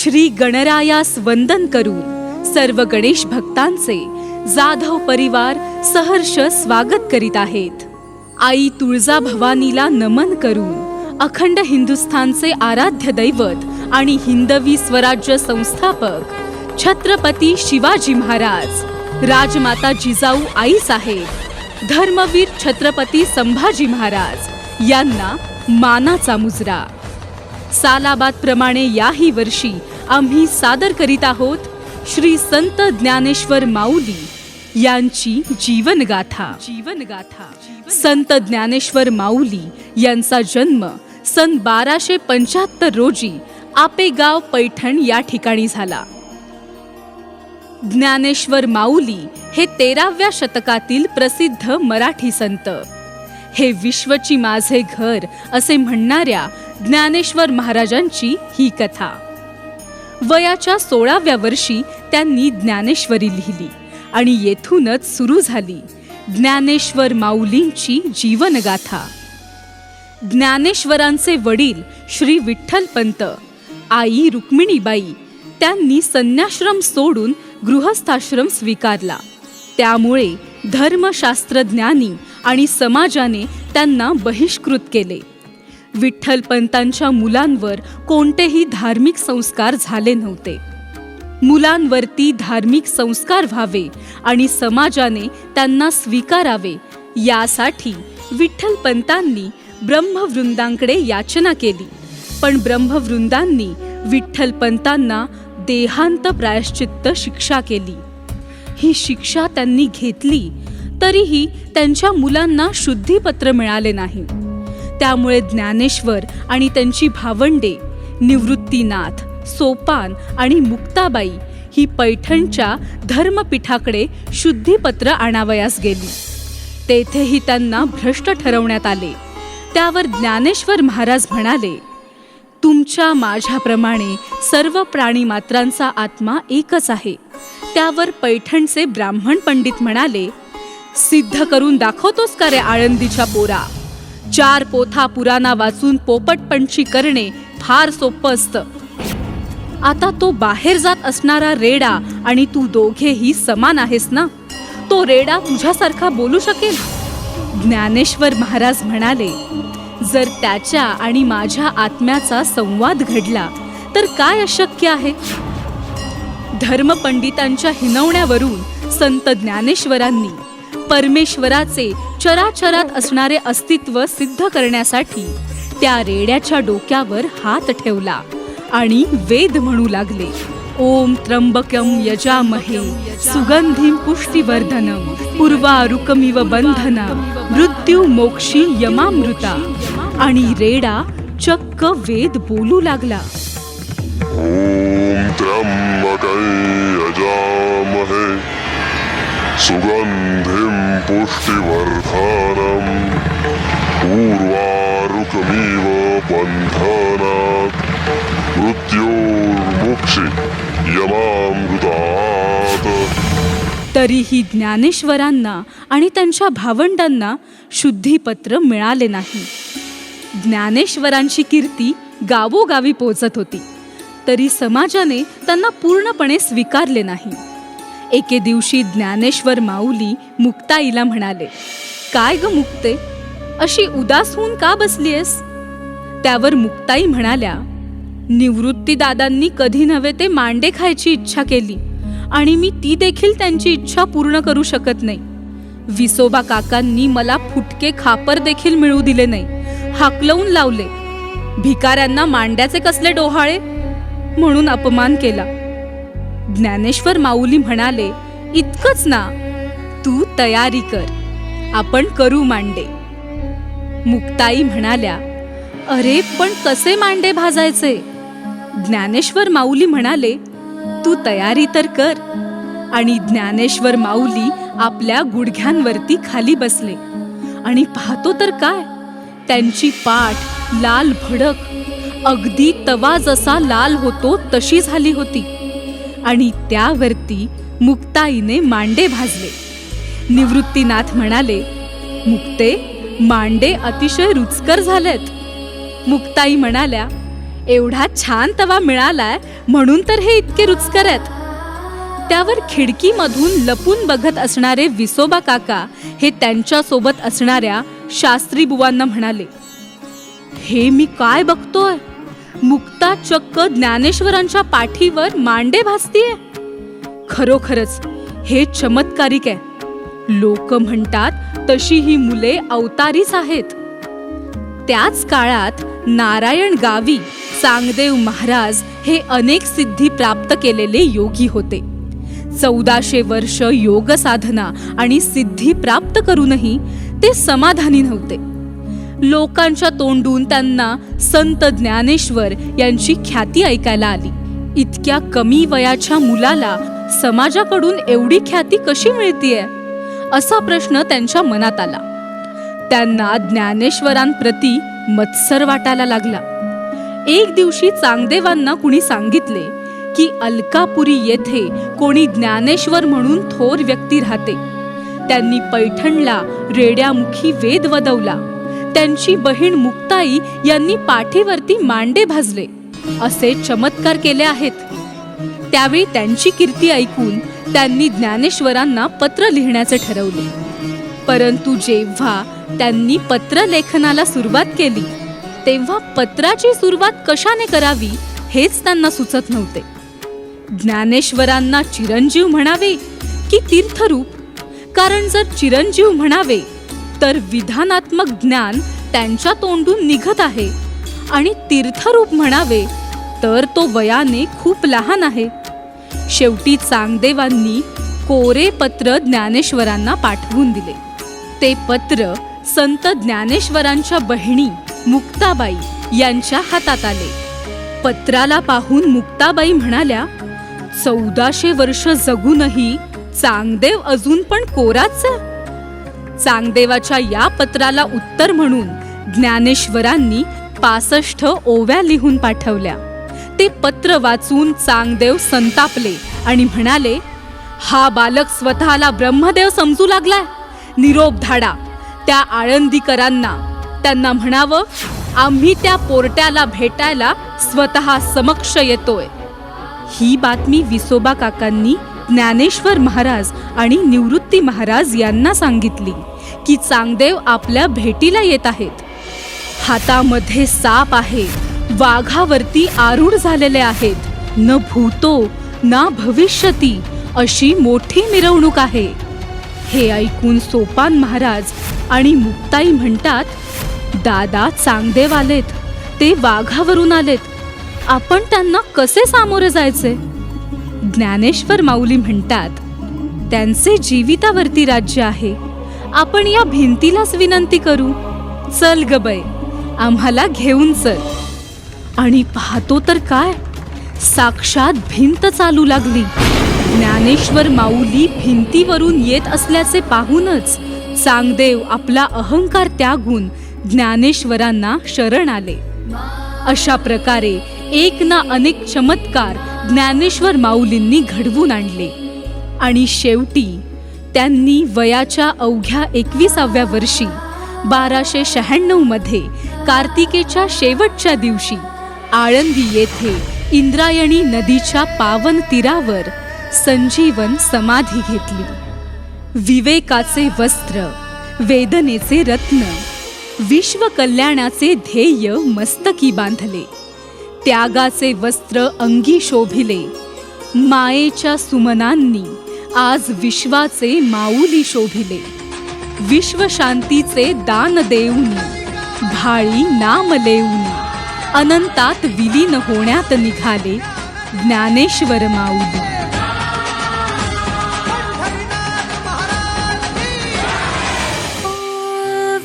श्री गणरायास वंदन करून सर्व गणेश भक्तांचे जाधव परिवार सहर्ष स्वागत करीत आहेत. आई तुळजा भवानीला नमन करून अखंड हिंदुस्थानचे आराध्य दैवत आणि हिंदवी स्वराज्य संस्थापक छत्रपती शिवाजी महाराज, राजमाता जिजाऊ आईसाहेब, धर्मवीर छत्रपती संभाजी महाराज यांना मानाचा मुजरा. सालाबाद प्रमाणे याही वर्षी आम्ही सादर करीत आहोत श्री संत ज्ञानेश्वर माऊली यांची जीवनगाथा. संत ज्ञानेश्वर माऊली यांचा जन्म सन 1275 रोजी आपेगाव पैठण या ठिकाणी झाला. ज्ञानेश्वर माऊली हे 13व्या शतकातील प्रसिद्ध मराठी संत. हे विश्वची माझे घर असे म्हणणाऱ्या ज्ञानेश्वर महाराजांची ही कथा. वयाच्या 16व्या वर्षी त्यांनी ज्ञानेश्वरी लिहिली आणि येथूनच सुरू झाली ज्ञानेश्वर माऊलींची जीवनगाथा. ज्ञानेश्वरांचे वडील श्री विठ्ठलपंत, आई रुक्मिणीबाई त्यांनी संन्याश्रम सोडून गृहस्थाश्रम स्वीकारला. त्यामुळे धर्मशास्त्रज्ञानी आणि समाजाने त्यांना बहिष्कृत केले. विठ्ठलपंतांच्या मुलांवर कोणतेही धार्मिक संस्कार झाले नव्हते. मुलांवरती धार्मिक संस्कार व्हावे आणि समाजाने त्यांना स्वीकारावे यासाठी विठ्ठलपंतांनी ब्रह्मवृंदांकडे याचना केली. पण ब्रह्मवृंदांनी विठ्ठलपंतांना देहांत प्रायश्चित्त शिक्षा केली. ही शिक्षा त्यांनी घेतली तरीही त्यांच्या मुलांना शुद्धीपत्र मिळाले नाही. त्यामुळे ज्ञानेश्वर आणि त्यांची भावंडे निवृत्तीनाथ, सोपान आणि मुक्ताबाई ही पैठणच्या धर्मपीठाकडे शुद्धीपत्र आणावयास गेली. तेथेही त्यांना भ्रष्ट ठरवण्यात आले. त्यावर ज्ञानेश्वर महाराज म्हणाले, तुमच्या माझ्याप्रमाणे सर्व प्राणीमात्रांचा आत्मा एकच आहे. त्यावर पैठणचे ब्राह्मण पंडित म्हणाले, सिद्ध करून दाखवतोस का रे आळंदीच्या पोरा? 4 पोथा पुराणा वाचून पोपटपंची करणे फार सोपं असतं. आता तो बाहेर जात असणारा रेडा आणि तू दोघेही समान आहेस ना? तो रेडा तुझ्यासारखा बोलू शकेल? ज्ञानेश्वर महाराज म्हणाले, जर त्याच्या आणि माझ्या आत्म्याचा संवाद घडला तर काय अशक्य आहे? धर्मपंडितांच्या हिनवण्यावरून संत ज्ञानेश्वरांनी परमेश्वराचे चराचरात असणारे अस्तित्व सिद्ध करण्यासाठी त्या रेड्याच्या डोक्यावर हात ठेवला आणि वेद म्हणू लागले. ओम त्र्यंबकं यजामहे सुगंधिं पुष्टिवर्धनम् उर्वारुकमिव बंधनम् मृत्यू मोक्षी यमामृता. आणि रेडा चक्क वेद बोलू लागला. ओम त्र्यंबकं यजामहे सुगंधिं पुष्टिवर्धनम् उर्वारुकमिव बंधनात् मृत्योर्मुक्षी यमामृतात्. तरीही ज्ञानेश्वरांना आणि त्यांच्या भावंडांना शुद्धीपत्र मिळाले नाही. ज्ञानेश्वरांची कीर्ती गावोगावी पोहोचत होती, तरी समाजाने त्यांना पूर्णपणे स्वीकारले नाही. एके दिवशी ज्ञानेश्वर माऊली मुक्ताईला म्हणाले, काय ग मुक्ते, अशी उदास होऊन का बसलीयस? त्यावर मुक्ताई म्हणाल्या, निवृत्ती दादांनी कधी नव्हे ते मांडे खायची इच्छा केली आणि मी ती देखील त्यांची इच्छा पूर्ण करू शकत नाही. विसोबा काकांनी मला फुटके खापर देखील मिळू दिले नाही, हाकलवून लावले. भिकाऱ्यांना मांड्याचे कसले डोहाळे म्हणून अपमान केला. ज्ञानेश्वर माऊली म्हणाले, इतकंच ना, तू तयारी कर, आपण करू मांडे. मुक्ताई म्हणाल्या, अरे पण कसे मांडे भाजायचे? ज्ञानेश्वर माऊली म्हणाले, तू तयारी तर कर. आणि ज्ञानेश्वर माऊली आपल्या गुडघ्यांवरती खाली बसले आणि पाहतो तर काय, त्यांची पाठ लाल भडक, अगदी तवा जसा लाल होतो तशी झाली होती. आणि त्यावरती मुक्ताईने मांडे भाजले. निवृत्तीनाथ म्हणाले, मुक्ते, मांडे अतिशय रुचकर झालेत. मुक्ताई म्हणाल्या, एवढा छान तवा मिळालाय म्हणून तर हे इतके रुचकर आहेत. त्यावर खिडकीमधून लपून बघत असणारे विसोबा काका हे त्यांच्या सोबत असणाऱ्या शास्त्री बुवांना म्हणाले, हे मी काय बघतोय, मुक्ता चक्क ज्ञानेश्वरांच्या पाठीवर मांडे भासतीये. खरोखरच हे चमत्कारिक आहे. लोक म्हणतात तशी ही मुले अवतारीच आहेत. त्याच काळात नारायण गावी चांगदेव महाराज हे अनेक सिद्धी प्राप्त केलेले योगी होते. 1400 वर्ष योग साधना आणि सिद्धी प्राप्त करूनही ते समाधानी नव्हते. लोकांच्या तोंडून त्यांना संत ज्ञानेश्वर यांची ख्याती ऐकायला आली. इतक्या कमी वयाच्या मुलाला समाजाकडून एवढी ख्याती कशी मिळतीये, असा प्रश्न त्यांच्या मनात आला. त्यांना ज्ञानेश्वरांप्रती मत्सर वाटायला लागला. एक दिवशी चांगदेवांना कुणी सांगितले की अलकापुरी येथे कोणी ज्ञानेश्वर म्हणून थोर व्यक्ती राहते. त्यांनी पैठणला रेड्यामुखी वेद वदवला. त्यांची बहीण मुक्ताई यांनी पाठीवरती मांडे भाजले असे चमत्कार केले आहेत. त्यावेळी त्यांची कीर्ती ऐकून त्यांनी ज्ञानेश्वरांना पत्र लिहिण्याचे ठरवले. परंतु जेव्हा त्यांनी पत्र लेखनाला सुरुवात केली तेव्हा पत्राची सुरुवात कशाने करावी हेच त्यांना सुचत नव्हते. ज्ञानेश्वरांना चिरंजीव म्हणावे की तीर्थरूप? कारण जर चिरंजीव म्हणावे तर विधानात्मक ज्ञान त्यांच्या तोंडून निघत आहे, आणि तीर्थरूप म्हणावे तर तो वयाने खूप लहान आहे. शेवटी चांगदेवांनी कोरे पत्र ज्ञानेश्वरांना पाठवून दिले. ते पत्र संत ज्ञानेश्वरांच्या बहिणी मुक्ताबाई यांच्या हातात आले. पत्राला पाहून मुक्ताबाई म्हणाल्या, 1400 वर्ष जगूनही चांगदेव अजून पण कोराच. चांगदेवाच्या या पत्राला उत्तर म्हणून ज्ञानेश्वरांनी 65 ओव्या लिहून पाठवल्या. ते पत्र वाचून चांगदेव संतापले आणि म्हणाले, हा बालक स्वतःला ब्रह्मदेव समजू लागलाय. निरोप धाडा त्या आळंदीकरांना. त्यांना म्हणावं, आम्ही त्या पोरट्याला भेटायला स्वतः समक्ष येतोय. ही बातमी विसोबा काकांनी ज्ञानेश्वर महाराज आणि निवृत्ती महाराज यांना सांगितली की चांगदेव आपल्या भेटीला येत आहेत. हातामध्ये साप आहे, वाघावरती आरूढ झालेले आहेत. न भूतो ना भविष्यती अशी मोठी मिरवणूक आहे. हे ऐकून सोपान महाराज आणि मुक्ताई म्हणतात, दादा चांगदेव आलेत, ते वाघावरून आलेत, आपण त्यांना कसे सामोरे जायचे? ज्ञानेश्वर माऊली म्हणतात, त्यांचे जीवितावरती राज्य आहे, आपण या भिंतीलाच विनंती करू. चल ग बाई, आम्हाला घेऊन चल. आणि पाहतो तर काय, साक्षात भिंत चालू लागली. ज्ञानेश्वर माऊली भिंतीवरून येत असल्याचे पाहूनच चांगदेव आपला अहंकार त्यागून ज्ञानेश्वरांना शरण आले. अशा प्रकारे एक ना अनेक चमत्कार ज्ञानेश्वर माऊलींनी घडवून आणले. आणि शेवटी त्यांनी वयाच्या अवघ्या 21व्या वर्षी 1296 मध्ये कार्तिकेच्या शेवटच्या दिवशी आळंदी येथे इंद्रायणी नदीच्या पावन तीरावर संजीवन समाधी घेतली. विवेकाचे वस्त्र, वेदनेचे रत्न, विश्व कल्याणाचे ध्येय मस्तकी बांधले. त्यागाचे वस्त्र अंगी शोभिले. मायेच्या सुमनांनी आज विश्वाचे माऊली शोभिले. विश्वशांतीचे दान देऊनी, भाळी नाम लेऊनी, अनंतात विलीन होण्यात निघाले ज्ञानेश्वर माऊली.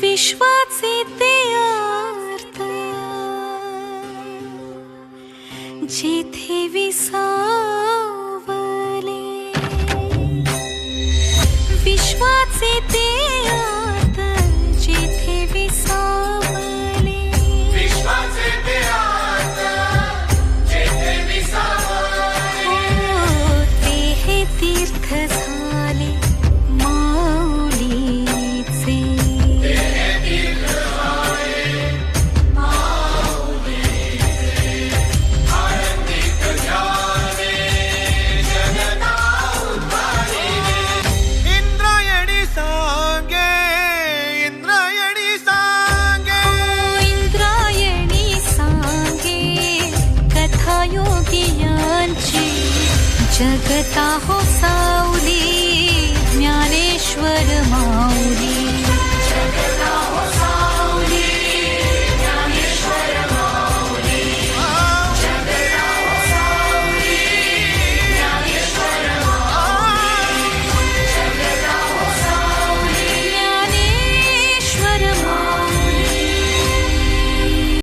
विश्वाचे ते अर्थ जेथे विसावले, विश्वाचे ते अर्थ जेथे विसावले, विश्वाचे ते अर्थ जेथे विसावले, ते हे तीर्थ झाले माऊलीचे. जगता हो सावली